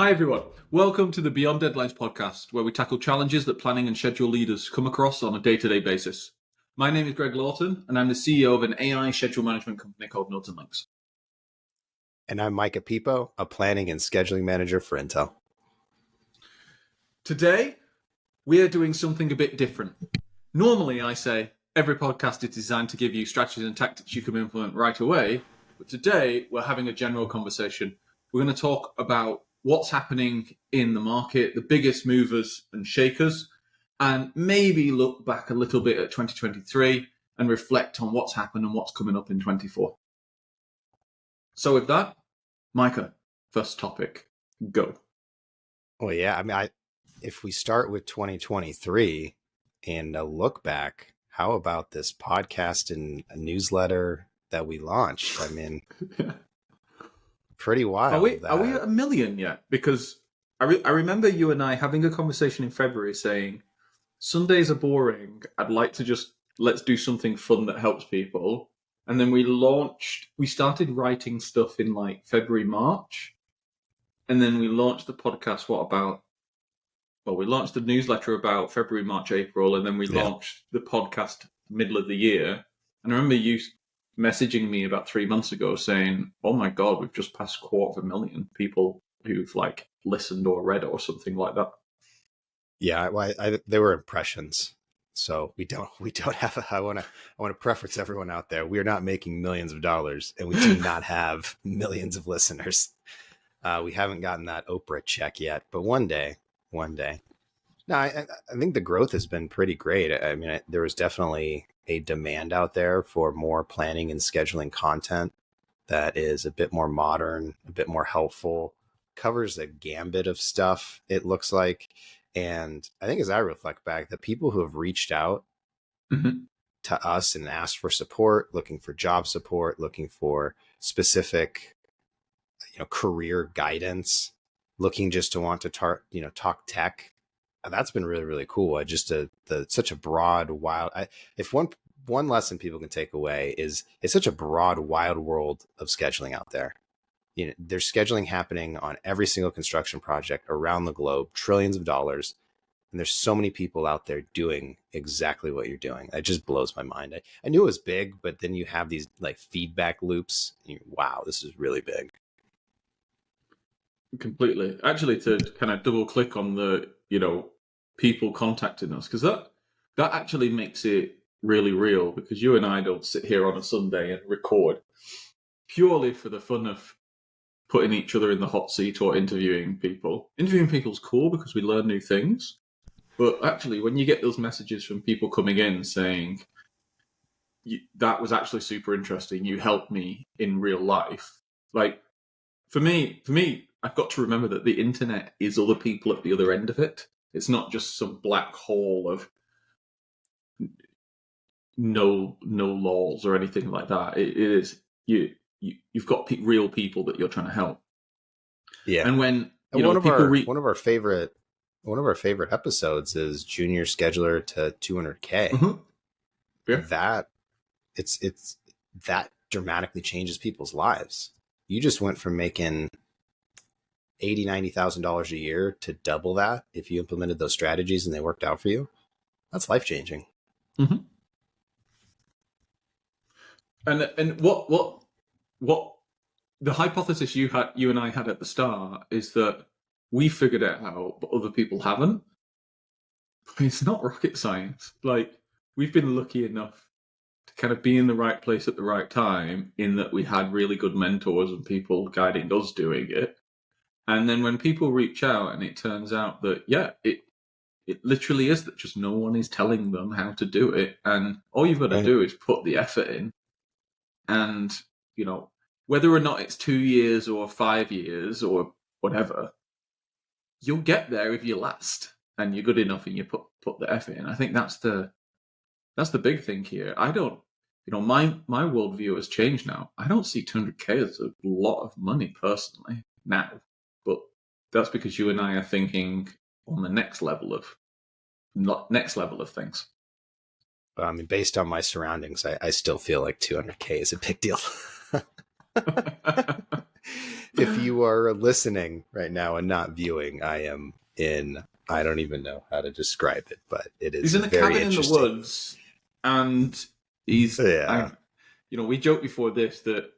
Hi everyone, welcome to the Beyond Deadlines podcast, where we tackle challenges that planning and schedule leaders come across on a day-to-day basis. My name is Greg Lawton, and I'm the CEO of an AI schedule management company called Notes and Links. And I'm Micah Pipo, a planning and scheduling manager for Intel. Today, we are doing something a bit different. Normally, I say every podcast is designed to give you strategies and tactics you can implement right away, but today we're having a general conversation. We're going to talk about what's happening in the market, the biggest movers and shakers, and maybe look back a little bit at 2023 and reflect on what's happened and what's coming up in 24. So with that, Micah, first topic, go. Well, yeah, if we start with 2023 and a look back, how about this podcast and a newsletter that we launched? Pretty wild. Are we at 1 million yet? Because I remember you and I having a conversation in February saying, Sundays are boring. I'd like to let's do something fun that helps people. And then we started writing stuff in like February, March. And then we launched the podcast, we launched the newsletter about February, March, April. And then we launched the podcast middle of the year. And I remember you messaging me about 3 months ago saying, oh my God, we've just passed 250,000 people who've like listened or read or something like that. Yeah, they were impressions. So we don't have I want to preference everyone out there. We are not making millions of dollars and we do not have millions of listeners. We haven't gotten that Oprah check yet, but one day. No, I think the growth has been pretty great. I mean, there was definitely a demand out there for more planning and scheduling content that is a bit more modern, a bit more helpful, covers a gambit of stuff, it looks like. And I think as I reflect back, the people who have reached out to us and asked for support, looking for job support, looking for specific, career guidance, looking just to want to talk tech, that's been really, really cool. Such a broad, wild. If one lesson people can take away is it's such a broad, wild world of scheduling out there. There's scheduling happening on every single construction project around the globe, trillions of dollars, and there's so many people out there doing exactly what you're doing. It just blows my mind. I knew it was big, but then you have these like feedback loops. And wow, this is really big. Completely. Actually, to kind of double click on the, people contacting us, because that actually makes it really real, because you and I don't sit here on a Sunday and record purely for the fun of putting each other in the hot seat or interviewing people. Interviewing people's cool because we learn new things. But actually, when you get those messages from people coming in saying, that was actually super interesting, you helped me in real life. Like, for me, I've got to remember that the internet is other people at the other end of it. It's not just some black hole of no laws or anything like that. It is you've got real people that you're trying to help. Yeah. And when one of our favorite episodes is Junior Scheduler to 200K. Mm-hmm. Yeah. That dramatically changes people's lives. You just went from making $80,000-$90,000 a year to double that if you implemented those strategies and they worked out for you. That's life-changing. Mm-hmm. And what the hypothesis you and I had at the start is that we figured it out, but other people haven't. It's not rocket science. Like, we've been lucky enough to kind of be in the right place at the right time, in that we had really good mentors and people guiding us doing it. And then when people reach out and it turns out that, it literally is that just no one is telling them how to do it. And all you've got to do is put the effort in. And, whether or not it's 2 years or 5 years or whatever, you'll get there if you last and you're good enough and you put the effort in. I think that's the big thing here. I don't, my worldview has changed now. I don't see 200K as a lot of money personally now, but that's because you and I are thinking on the next level of things. I mean, based on my surroundings, I still feel like 200K is a big deal. If you are listening right now and not viewing, I don't even know how to describe it, but it He's is in a very cabin in the interesting. woods, and he's Yeah. we joked before this that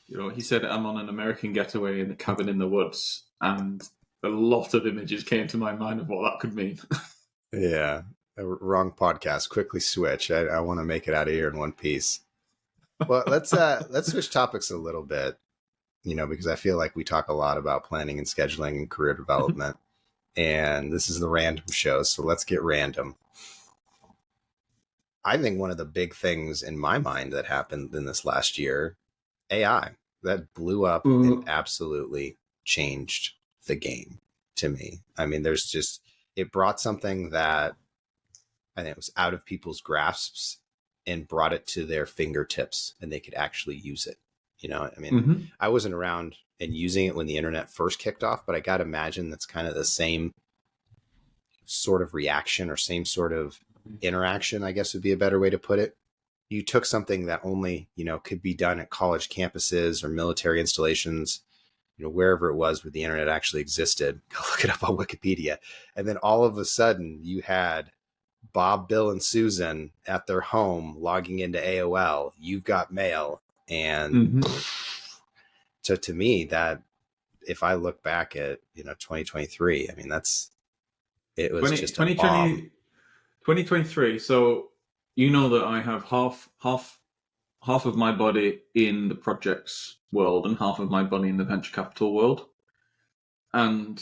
he said I'm on an American getaway in a cabin in the woods, and a lot of images came to my mind of what that could mean. Yeah. Wrong podcast. Quickly switch. I want to make it out of here in one piece. Well, let's switch topics a little bit, because I feel like we talk a lot about planning and scheduling and career development. And this is the random show, so let's get random. I think one of the big things in my mind that happened in this last year, AI, that blew up and absolutely changed the game to me. I mean, it brought something that I think was out of people's grasps and brought it to their fingertips and they could actually use it. I mean, Mm-hmm. I wasn't around and using it when the internet first kicked off, but I got to imagine that's kind of the same sort of reaction or same sort of interaction, I guess would be a better way to put it. You took something that only, could be done at college campuses or military installations, wherever it was where the internet actually existed. Go look it up on Wikipedia. And then all of a sudden you had Bob, Bill, and Susan at their home logging into AOL. You've got mail. And so to me, that if I look back at, 2023, I mean, it was just a bomb. 2023. So that I have half of my body in the projects world and half of my body in the venture capital world. And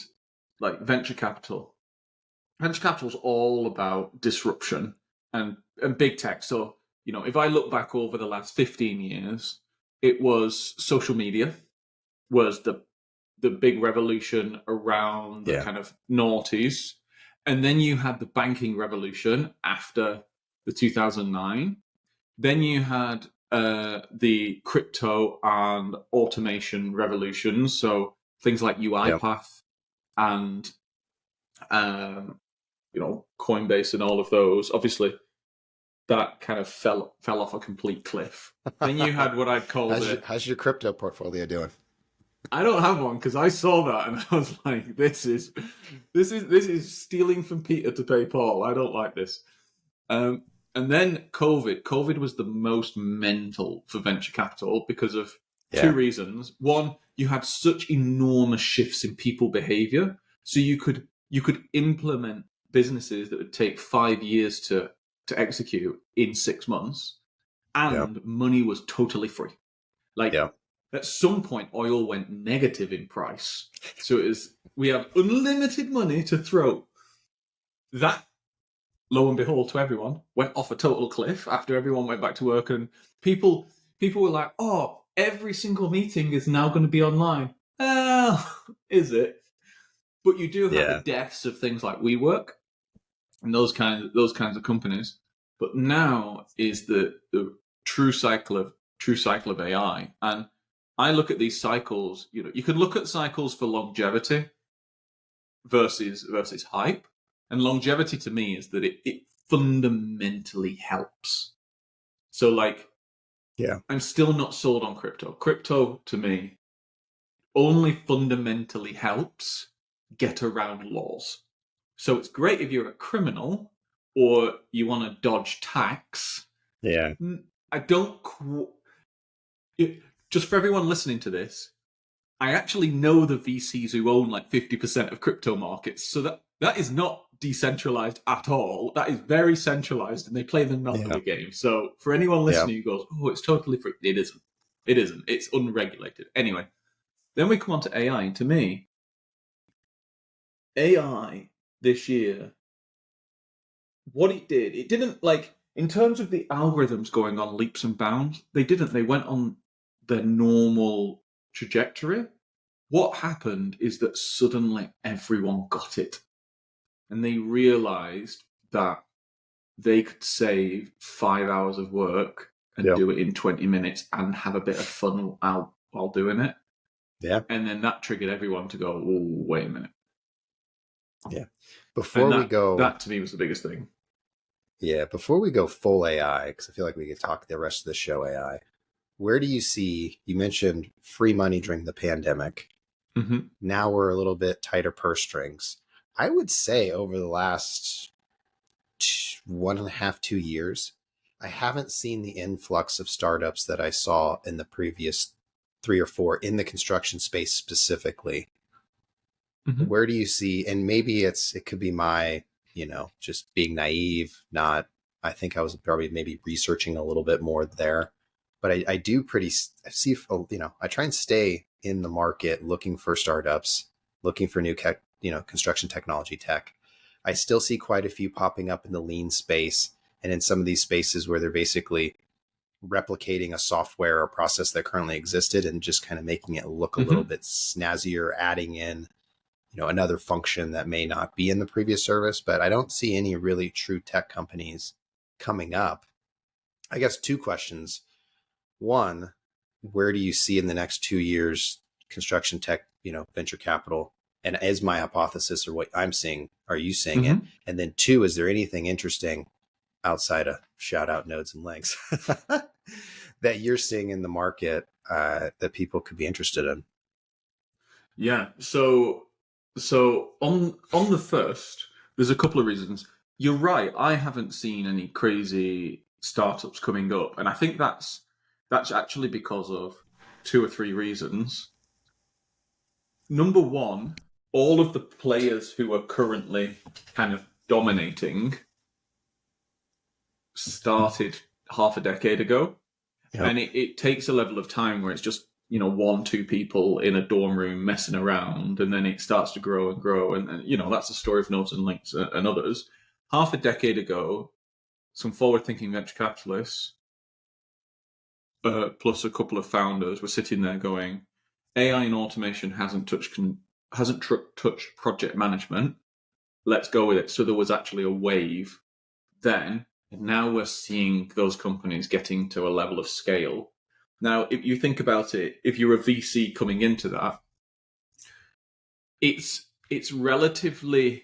like venture capital is all about disruption and big tech. So, if I look back over the last 15 years, it was social media was the big revolution around the kind of noughties. And then you had the banking revolution after the 2009. Then you had the crypto and automation revolutions. So things like UiPath and Coinbase and all of those. Obviously, that kind of fell off a complete cliff. Then you had what I'd call how's your crypto portfolio doing? I don't have one because I saw that and I was like, this is stealing from Peter to pay Paul. I don't like this. And then COVID. COVID was the most mental for venture capital because of two reasons. One, you had such enormous shifts in people behavior, so you could implement businesses that would take 5 years to execute in 6 months, and money was totally free. Like at some point, oil went negative in price, so we have unlimited money to throw. That, lo and behold, to everyone, went off a total cliff after everyone went back to work, and people were like, "Oh, every single meeting is now going to be online." Is it? But you do have the deaths of things like WeWork and those kinds of companies. But now is the true cycle of AI, and I look at these cycles. You can look at cycles for longevity versus hype, and longevity to me is that it fundamentally helps. So, like, I'm still not sold on crypto. Crypto to me only fundamentally helps get around laws. So it's great if you're a criminal or you want to dodge tax. Yeah. I don't. Just for everyone listening to this, I actually know the VCs who own like 50% of crypto markets. So that is not decentralized at all. That is very centralized, and they play the monopoly game. So for anyone listening who goes, "Oh, it's totally free," it isn't. It isn't. It's unregulated. Anyway, then we come on to AI, and to me, AI this year, what it didn't like in terms of the algorithms going on leaps and bounds. They didn't. They went on their normal trajectory. What happened is that suddenly everyone got it, and they realized that they could save 5 hours of work and do it in 20 minutes and have a bit of fun while doing it. Yeah. And then that triggered everyone to go, "Oh, wait a minute." Yeah. That to me was the biggest thing. Yeah. Before we go full AI, because I feel like we could talk the rest of the show AI. where do you see, you mentioned free money during the pandemic. Mm-hmm. Now we're a little bit tighter purse strings. I would say over the last 1.5, 2 years, I haven't seen the influx of startups that I saw in the previous 3 or 4 in the construction space specifically. Mm-hmm. Where do you see, and maybe it could be my, just being naive, not, I think I was probably maybe researching a little bit more there, but I do I see, I try and stay in the market looking for startups, looking for new, construction technology tech. I still see quite a few popping up in the lean space and in some of these spaces where they're basically replicating a software or process that currently existed and just kind of making it look a little Mm-hmm. bit snazzier, adding in another function that may not be in the previous service. But I don't see any really true tech companies coming up. I guess 2 questions. One, where do you see in the next 2 years construction tech, venture capital? And is my hypothesis or what I'm seeing, are you seeing it? Mm-hmm. And then 2, is there anything interesting outside of shout out nodes and links that you're seeing in the market that people could be interested in? Yeah. So on the first, there's a couple of reasons. You're right. I haven't seen any crazy startups coming up, and I think that's actually because of 2 or 3 reasons. Number one, all of the players who are currently kind of dominating started half a decade ago. Yep. And it takes a level of time where it's just, 1, 2 people in a dorm room messing around, and then it starts to grow and grow. And that's the story of Nodes and Links and others. Half a decade ago, some forward thinking venture capitalists, plus a couple of founders, were sitting there going, AI and automation hasn't touched project management. Let's go with it. So there was actually a wave then, and now we're seeing those companies getting to a level of scale. Now, if you think about it, if you're a VC coming into that, it's relatively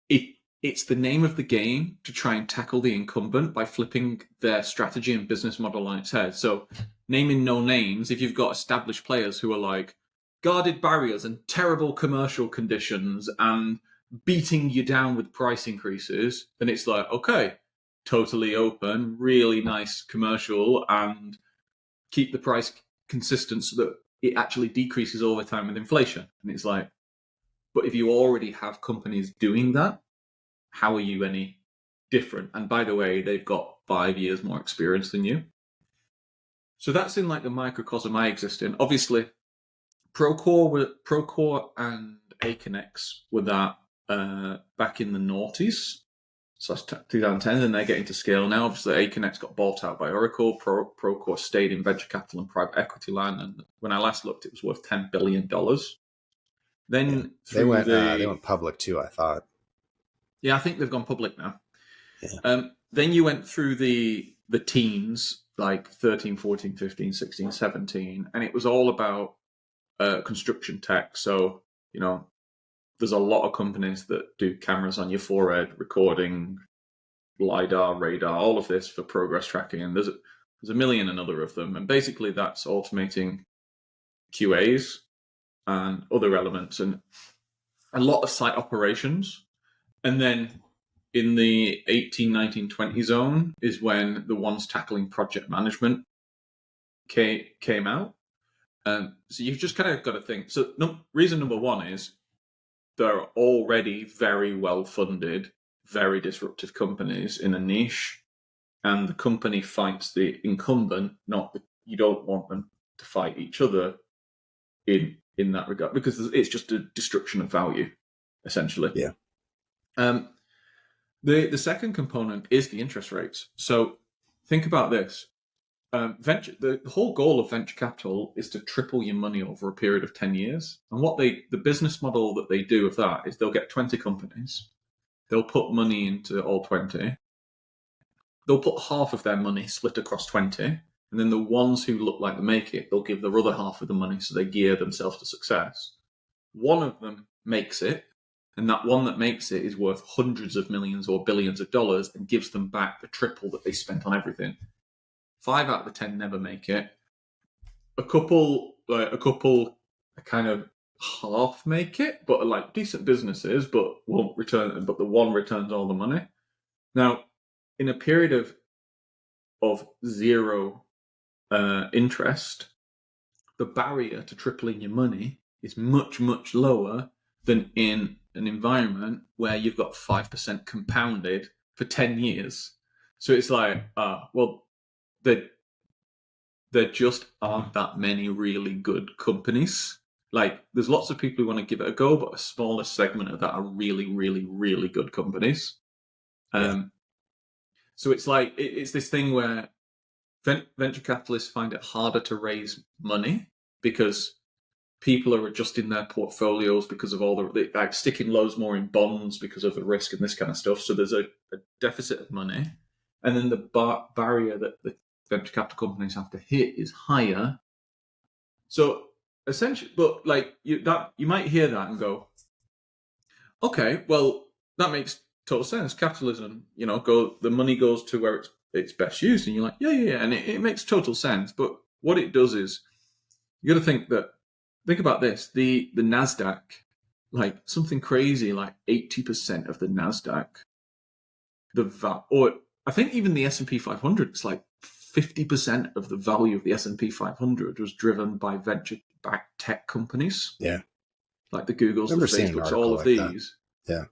it it's the name of the game to try and tackle the incumbent by flipping their strategy and business model on its head. So, naming no names, if you've got established players who are like guarded barriers and terrible commercial conditions and beating you down with price increases, then it's like, okay, totally open, really nice commercial, and keep the price consistent so that it actually decreases over time with inflation. And it's like, but if you already have companies doing that, how are you any different? And by the way, they've got 5 years more experience than you. So that's in like the microcosm I exist in. Obviously, Procore and Aconex were that back in the noughties. So that's 2010, and they're getting to scale now. Obviously, Aconex got bought out by Oracle. Procore stayed in venture capital and private equity land, and when I last looked, it was worth $10 billion. Yeah. Then They through went public too, I thought. I think they've gone public now. Yeah. Then you went through the teens, like 13, 14, 15, 16, 17, and it was all about construction tech. So, there's a lot of companies that do cameras on your forehead, recording, LiDAR, radar, all of this for progress tracking. And there's a million and other of them. And basically that's automating QAs and other elements and a lot of site operations. And then in the 18, 19, 20 zone is when the ones tackling project management came out. So you've just kind of got to think. So reason number one is they're already very well funded, very disruptive companies in a niche, and the company fights the incumbent. You don't want them to fight each other in that regard because it's just a destruction of value, essentially. Yeah. The second component is the interest rates. So think about this. The whole goal of venture capital is to triple your money over a period of 10 years. And the business model that they do of that is they'll get 20 companies. They'll put money into all 20. They'll put half of their money split across 20. And then the ones who look like they make it, they'll give their other half of the money so they gear themselves to success. One of them makes it, and that one that makes it is worth hundreds of millions or billions of dollars and gives them back the triple that they spent on everything. 5 out of the 10 never make it. A couple kind of half make it, but are like decent businesses, but won't return. But the one returns all the money. Now, in a period of zero interest, the barrier to tripling your money is much, much lower than in an environment where you've got 5% compounded for 10 years. So it's like, well, there just aren't that many really good companies. Like, there's lots of people who want to give it a go, but a smaller segment of that are really, really, really good companies. Yeah. So it's like, it's this thing where venture capitalists find it harder to raise money because people are adjusting their portfolios because of all like sticking loads more in bonds because of the risk and this kind of stuff. So there's a deficit of money, and then the barrier that the venture capital companies have to hit is higher. So essentially, but like you might hear that and go, okay, well that makes total sense. Capitalism, the money goes to where it's best used, and you're like, yeah, and it makes total sense. But what it does is you got to think about this. The Nasdaq, like something crazy, like 80% of the Nasdaq, or I think even the S&P 500, it's like 50% of the value of the S&P 500 was driven by venture-backed tech companies. Yeah, like the Googles, the Facebooks, all of these. That.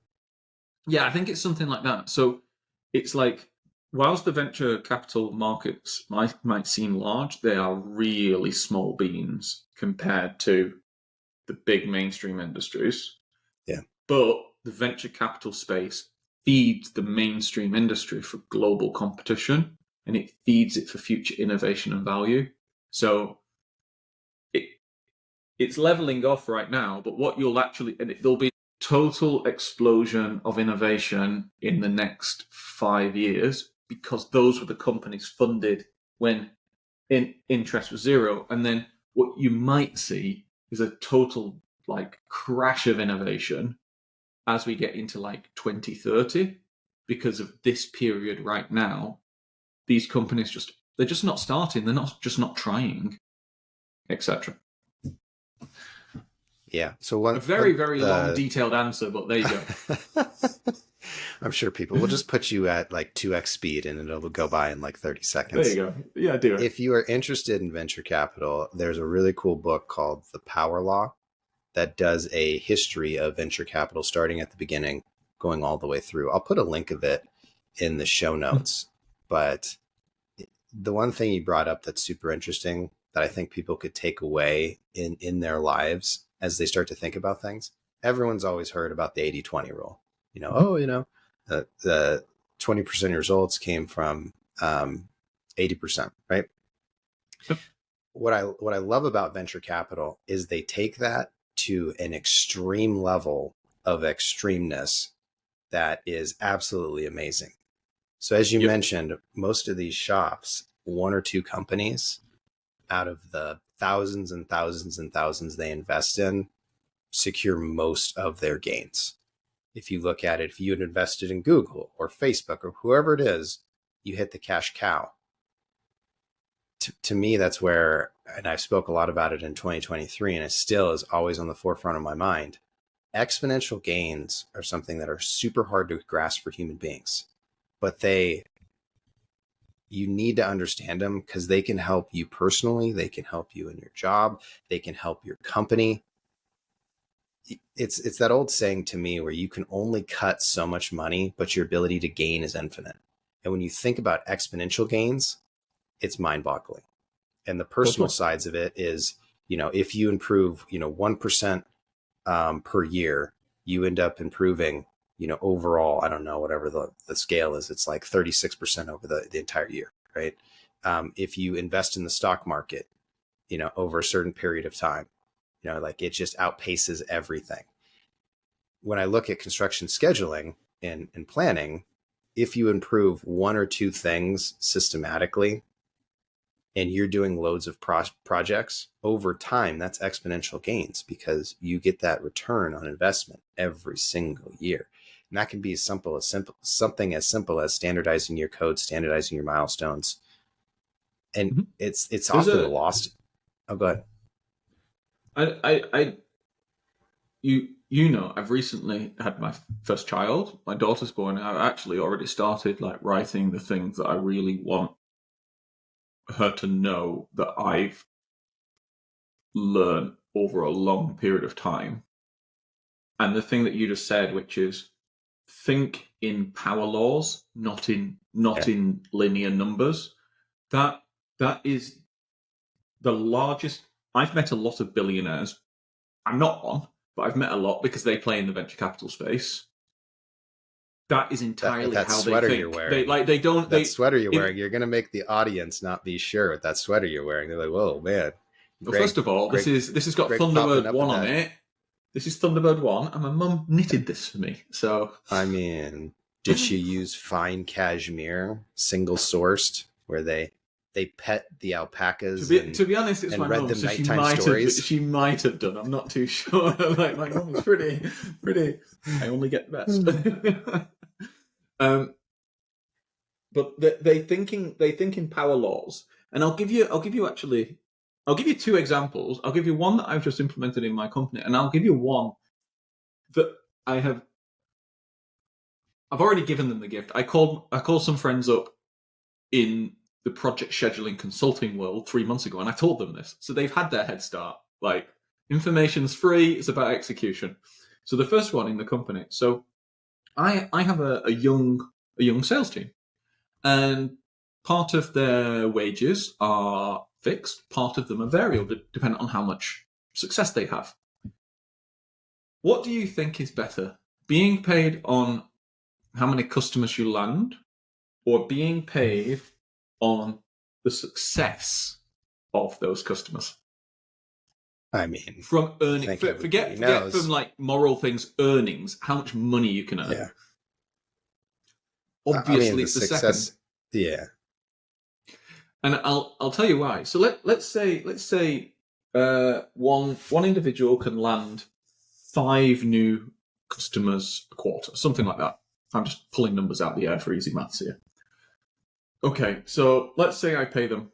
Yeah, I think it's something like that. So it's like, whilst the venture capital markets might seem large, they are really small beans compared to the big mainstream industries. Yeah. But the venture capital space feeds the mainstream industry for global competition, and it feeds it for future innovation and value. So it's leveling off right now, but what you'll actually, there'll be total explosion of innovation in the next 5 years, because those were the companies funded when interest was zero. And then what you might see is a total like crash of innovation as we get into like 2030, because of this period right now. These companies they're just not starting, they're not trying, etc. Yeah. So a very long, detailed answer, but there you go. I'm sure people will just put you at like 2x speed and it'll go by in like 30 seconds. There you go. Yeah, do it. If you are interested in venture capital, there's a really cool book called The Power Law that does a history of venture capital, starting at the beginning, going all the way through. I'll put a link of it in the show notes. But the one thing you brought up that's super interesting that I think people could take away in their lives as they start to think about things. Everyone's always heard about the 80-20 rule. The 20% results came from 80%, right? Yep. What I love about venture capital is they take that to an extreme level of extremeness that is absolutely amazing. So as you mentioned, most of these shops, one or two companies out of the thousands and thousands and thousands they invest in, secure most of their gains. If you look at it, if you had invested in Google or Facebook or whoever it is, you hit the cash cow. To me, that's where, and I spoke a lot about it in 2023, and it still is always on the forefront of my mind. Exponential gains are something that are super hard to grasp for human beings, but you need to understand them because they can help you personally. They can help you in your job. They can help your company. It's that old saying to me where you can only cut so much money, but your ability to gain is infinite. And when you think about exponential gains, it's mind-boggling. And the personal sides of it is, if you improve, 1% per year, you end up improving, overall, I don't know, whatever the scale is, it's like 36% over the entire year, right? If you invest in the stock market, over a certain period of time, like it just outpaces everything. When I look at construction scheduling and planning, if you improve one or two things systematically, and you're doing loads of projects over time, that's exponential gains because you get that return on investment every single year. And that can be something as simple as standardizing your code, standardizing your milestones. And Mhm. it's There's often a lost. Oh, go ahead. I you know, I've recently had my first child. My daughter's born. I've actually already started like writing the things that I really want her to know that I've learned over a long period of time. And the thing that you just said, which is think in power laws, not Yeah. in linear numbers. That that is the largest. I've met a lot of billionaires. I'm not one, but I've met a lot because they play in the venture capital space. That is entirely That how they sweater you're think. They wearing, like they don't that they sweater you're in wearing, you're going to make the audience not be sure with that sweater you're wearing. They're like, whoa, man, well, first of all, Greg, this has got Greg popping Thunderbird up in one on that. it. This is Thunderbird one, and my mum knitted this for me. So I mean, did she use fine cashmere, single sourced, where they pet the alpacas to be honest, it's and my read mum, them so nighttime stories? she might have done. I'm not too sure. Like my mum is pretty. I only get the best. But they think in power laws, and I'll give you two examples. I'll give you one that I've just implemented in my company, and I'll give you one that I've already given them the gift. I called some friends up in the project scheduling consulting world 3 months ago, and I told them this, so they've had their head start. Like, information's free; it's about execution. So the first one in the company. So I have a young sales team, and part of their wages are fixed, part of them are variable, depending on how much success they have. What do you think is better, being paid on how many customers you land, or being paid on the success of those customers? I mean, From I earning, think everybody forget from knows. like moral things, earnings, how much money you can earn. Yeah. I mean, Obviously, the it's the second. success. Yeah. And I'll tell you why. So let's say one individual can land 5 new customers a quarter, something like that. I'm just pulling numbers out of the air for easy maths here. Okay, so let's say I pay them.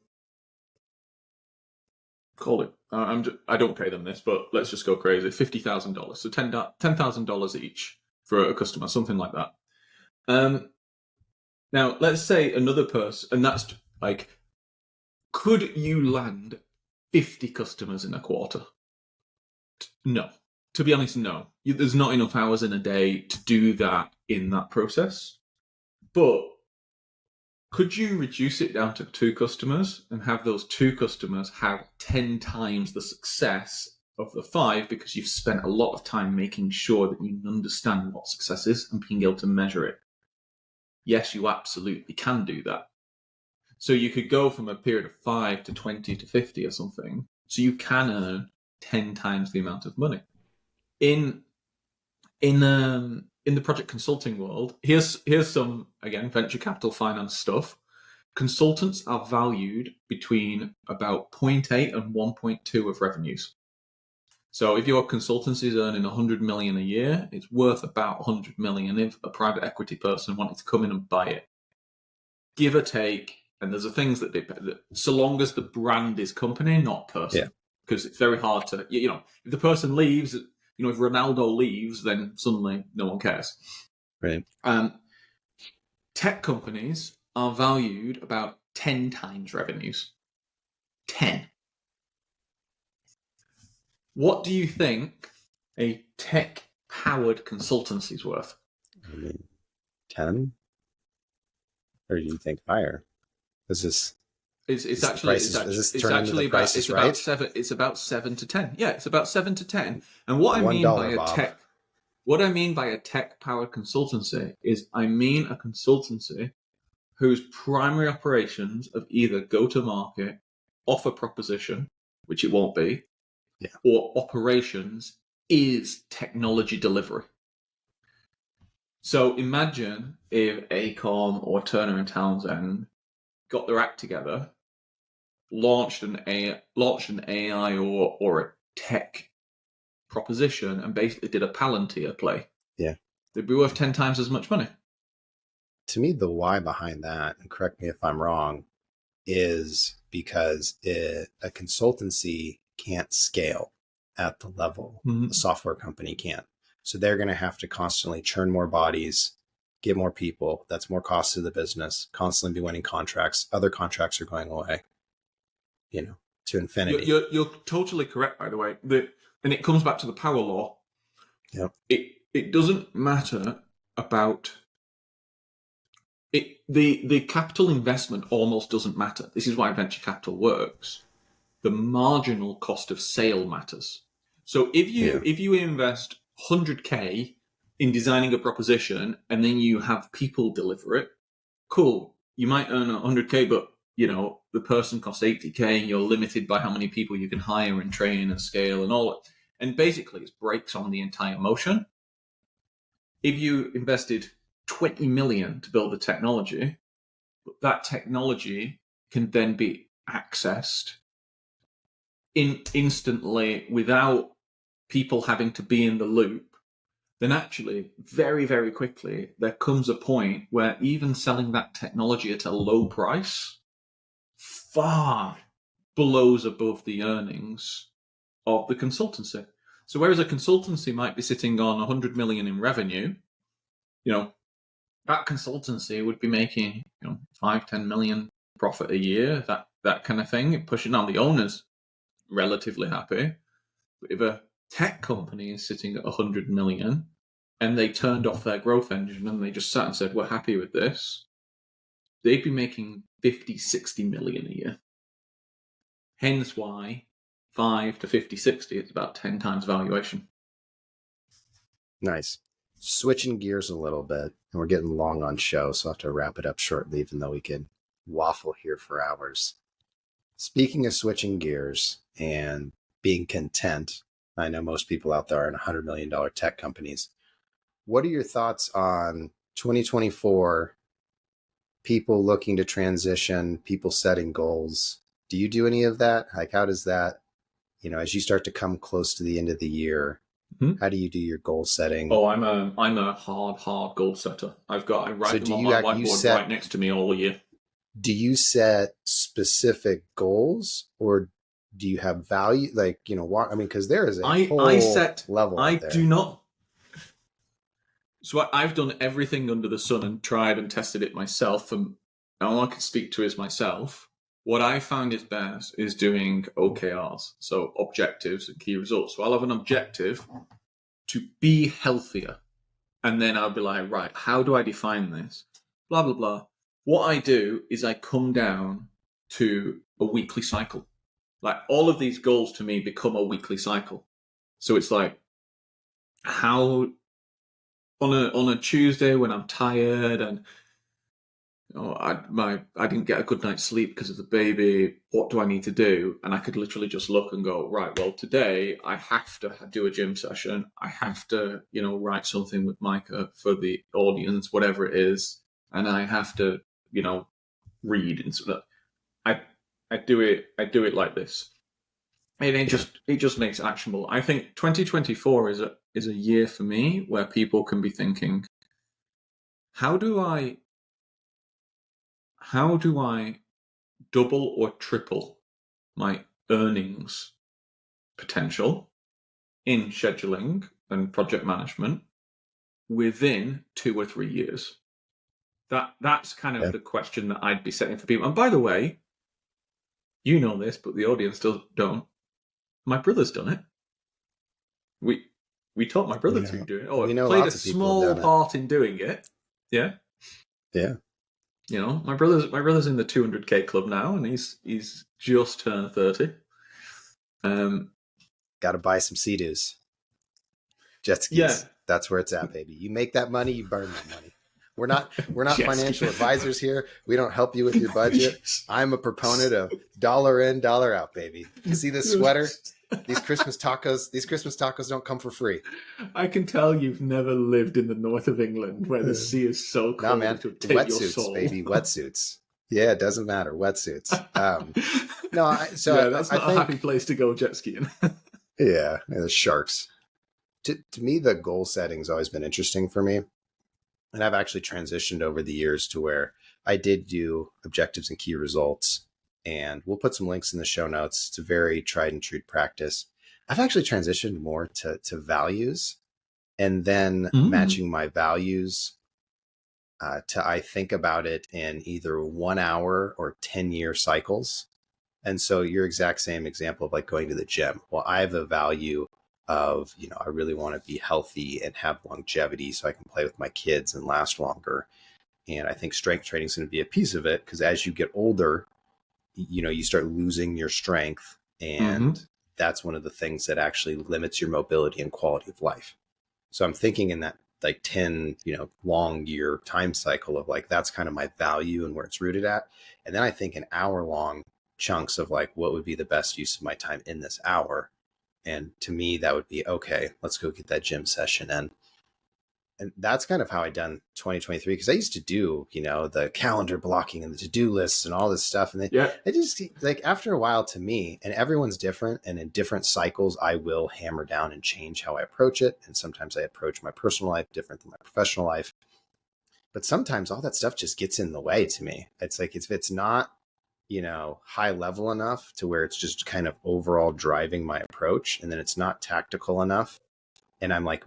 Call it. I don't pay them this, but let's just go crazy. $50,000, so $10,000 each for a customer, something like that. Now let's say another person, and that's like, could you land 50 customers in a quarter? No. To be honest, no. There's not enough hours in a day to do that in that process. But could you reduce it down to 2 customers and have those 2 customers have 10 times the success of the 5, because you've spent a lot of time making sure that you understand what success is and being able to measure it? Yes, you absolutely can do that. So you could go from a period of 5 to 20 to 50 or something. So you can earn 10 times the amount of money. In the project consulting world, here's some, again, venture capital finance stuff. Consultants are valued between about 0.8 and 1.2 of revenues. So if your consultancy is earning 100 million a year, it's worth about 100 million if a private equity person wanted to come in and buy it, give or take. And there's the things that so long as the brand is company, not person. Yeah. Because it's very hard to, if the person leaves, if Ronaldo leaves, then suddenly no one cares. Right. Tech companies are valued about 10 times revenues. 10. What do you think a tech-powered consultancy is worth? I mean, 10? Or do you think higher? Is this It's actually about 7. It's about 7 to 10. Yeah, it's about 7 to 10. And what I mean by a Bob. what I mean by a tech-powered consultancy is I mean a consultancy whose primary operations of either go-to-market, offer proposition, which it won't be, yeah, or operations is technology delivery. So imagine if Acom or Turner and Townsend got their act together, launched an AI or a tech proposition, and basically did a Palantir play. Yeah, they'd be worth 10 times as much money. To me, the why behind that, and correct me if I'm wrong, is because a consultancy can't scale at the level a software company can. So they're going to have to constantly churn more bodies, get more people. That's more cost to the business, constantly be winning contracts. Other contracts are going away, to infinity. You're totally correct, by the way. And it comes back to the power law. Yep. It doesn't matter about it. The capital investment almost doesn't matter. This is why venture capital works. The marginal cost of sale matters. So if you invest 100K in designing a proposition and then you have people deliver it, cool. You might earn 100K, but the person costs 80K and you're limited by how many people you can hire and train and scale and all that. And basically it breaks on the entire motion. If you invested 20 million to build the technology, that technology can then be accessed instantly without people having to be in the loop, then actually very, very quickly there comes a point where even selling that technology at a low price far blows above the earnings of the consultancy. So whereas a consultancy might be sitting on 100 million in revenue, that consultancy would be making 5-10 million profit a year, that kind of thing, pushing on the owners relatively happy. But if a tech company is sitting at 100 million and they turned off their growth engine and they just sat and said, we're happy with this, they'd be making 50-60 million a year. Hence why 5 to 50-60, it's about 10 times valuation. Nice. Switching gears a little bit, and we're getting long on show, so I'll have to wrap it up shortly, even though we could waffle here for hours. Speaking of switching gears and being content, I know most people out there are in $100 million tech companies. What are your thoughts on 2024, people looking to transition, people setting goals? Do you do any of that? Like, how does that, as you start to come close to the end of the year, how do you do your goal setting? Oh, I'm a hard goal setter. I write them on my whiteboard right next to me all year. Do you set specific goals, or do you have value? Like, because there is a whole level out there. I do not. So I've done everything under the sun and tried and tested it myself, and all I can speak to is myself. What I found is best is doing OKRs, so objectives and key results. So I'll have an objective to be healthier, and then I'll be like, right, how do I define this? Blah, blah, blah. What I do is I come down to a weekly cycle. Like, all of these goals to me become a weekly cycle. So it's like, how on a Tuesday when I'm tired and I didn't get a good night's sleep because of the baby, what do I need to do? And I could literally just look and go, right, well, today I have to do a gym session. I have to, write something with Micah for the audience, whatever it is. And I have to, read and so that I do it like this. And it just makes it actionable. I think 2024 is a year for me where people can be thinking, how do I double or triple my earnings potential in scheduling and project management within 2 or 3 years? That's kind of the question that I'd be setting for people. And by the way, you know this, but the audience don't. My brother's done it. We taught my brother to do it. Oh, I played a small part in doing it. Yeah. Yeah. My brother's in the 200K club now, and he's just turned 30. Got to buy some Sea-Doos. Jet skis. Yeah. That's where it's at, baby. You make that money, you burn that money. We're not financial advisors here. We don't help you with your budget. I'm a proponent of dollar in, dollar out, baby. You see this sweater? These Christmas tacos don't come for free. I can tell you've never lived in the north of England where the sea is so cold. No, man. Wetsuits, baby. Wetsuits. Yeah, it doesn't matter. Wetsuits. That's not a happy place to go jet skiing. Yeah, the sharks. To me, the goal setting's always been interesting for me. And I've actually transitioned over the years to where I did do objectives and key results And we'll put some links in the show notes. It's a very tried and true practice. I've actually transitioned more to values, and then matching my values to, I think about it in either 1 hour or 10-year cycles. And so your exact same example of like going to the gym. Well, I have a value of, I really want to be healthy and have longevity so I can play with my kids and last longer. And I think strength training is going to be a piece of it, because as you get older, you start losing your strength. And that's one of the things that actually limits your mobility and quality of life. So I'm thinking in that like 10, long year time cycle of like, that's kind of my value and where it's rooted at. And then I think an hour long chunks of like, what would be the best use of my time in this hour? And to me, that would be, okay, let's go get that gym session in. And that's kind of how I done 2023. Because I used to do, the calendar blocking and the to-do lists and all this stuff. And it just like after a while, to me, and everyone's different, and in different cycles, I will hammer down and change how I approach it. And sometimes I approach my personal life different than my professional life. But sometimes all that stuff just gets in the way to me. It's like, if it's not, high level enough to where it's just kind of overall driving my approach, and then it's not tactical enough, and I'm like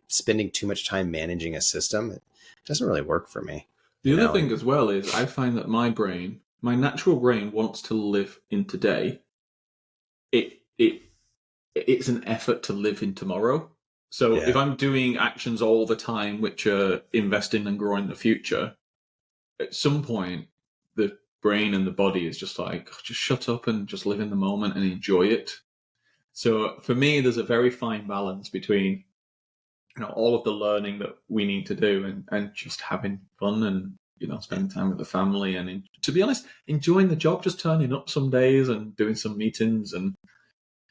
spending too much time managing a system, it doesn't really work for me. The other thing as well is I find that my natural brain wants to live in today. It's an effort to live in tomorrow. So if I'm doing actions all the time which are investing and growing the future, at some point the brain and the body is just like, just shut up and just live in the moment and enjoy it. So for me, there's a very fine balance between all of the learning that we need to do and just having fun and spending time with the family and, to be honest, enjoying the job, just turning up some days and doing some meetings and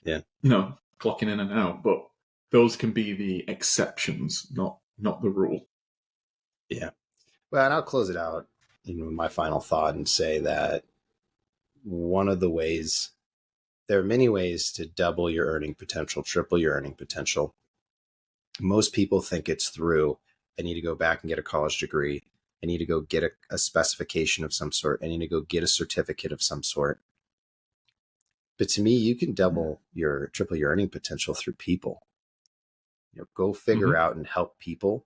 clocking in and out. But those can be the exceptions, not the rule. Yeah. Well, and I'll close it out in my final thought and say that one of the ways, there are many ways to double your earning potential, triple your earning potential. Most people think it's through, I need to go back and get a college degree. I need to go get a specification of some sort. I need to go get a certificate of some sort. But to me, you can triple your earning potential through people. Go figure out and help people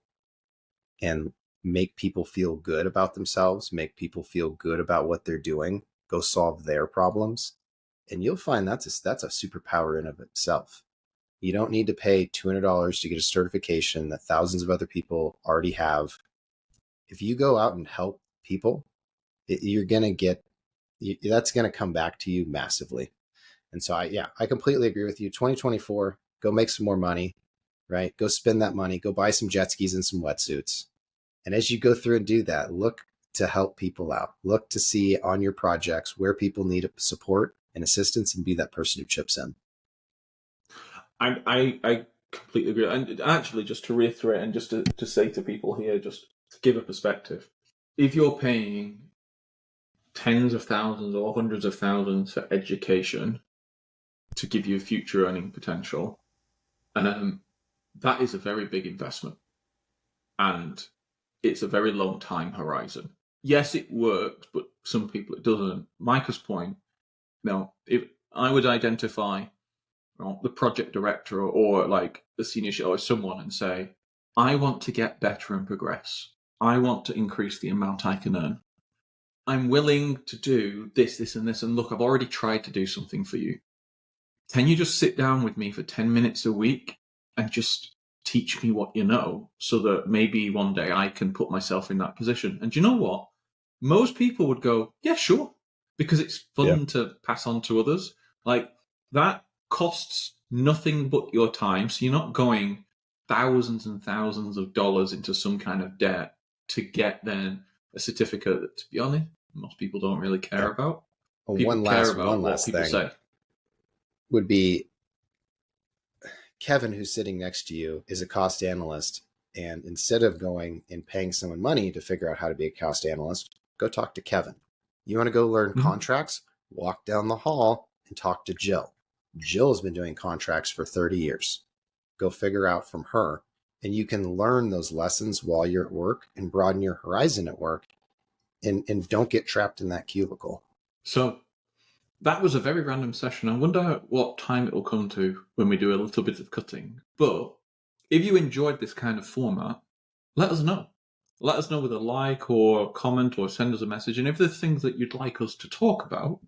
and make people feel good about themselves, make people feel good about what they're doing, go solve their problems. And you'll find that's a superpower in of itself. You don't need to pay $200 to get a certification that thousands of other people already have. If you go out and help people, you're going to get, that's going to come back to you massively. And so I completely agree with you. 2024, go make some more money, right? Go spend that money, go buy some jet skis and some wetsuits. And as you go through and do that, look to help people out. Look to see on your projects where people need support and assistance, and be that person who chips in. I completely agree. And actually, just to reiterate and just to say to people here, just to give a perspective, if you're paying tens of thousands or hundreds of thousands for education to give you a future earning potential, that is a very big investment. And it's a very long time horizon. Yes, it works, but some people it doesn't. Micah's point, if I would identify the project director or like the senior or someone and say, I want to get better and progress. I want to increase the amount I can earn. I'm willing to do this, this, and this. And look, I've already tried to do something for you. Can you just sit down with me for 10 minutes a week and just teach me what you know, so that maybe one day I can put myself in that position? And you know what? Most people would go, yeah, sure, because it's fun to pass on to others. Like, that costs nothing but your time. So you're not going thousands and thousands of dollars into some kind of debt to get then a certificate that, to be honest, most people don't really care about. People One care last about what people thing say. Would be Kevin, who's sitting next to you, is a cost analyst. And instead of going and paying someone money to figure out how to be a cost analyst, go talk to Kevin. You want to go learn contracts? Walk down the hall and talk to Jill. Jill has been doing contracts for 30 years. Go figure out from her. And you can learn those lessons while you're at work and broaden your horizon at work. And don't get trapped in that cubicle. So that was a very random session. I wonder what time it will come to when we do a little bit of cutting. But if you enjoyed this kind of format, let us know. Let us know with a like or a comment, or send us a message. And if there's things that you'd like us to talk about,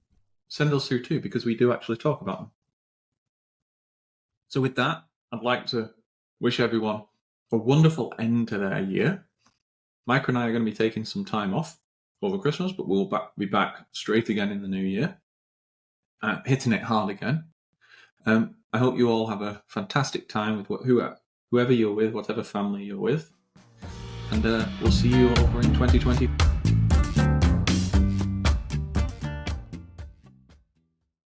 send those through too, because we do actually talk about them. So with that, I'd like to wish everyone a wonderful end to their year. Mike and I are going to be taking some time off over Christmas, but we'll be back straight again in the new year, hitting it hard again. I hope you all have a fantastic time with whoever you're with, whatever family you're with. And we'll see you over in 2020.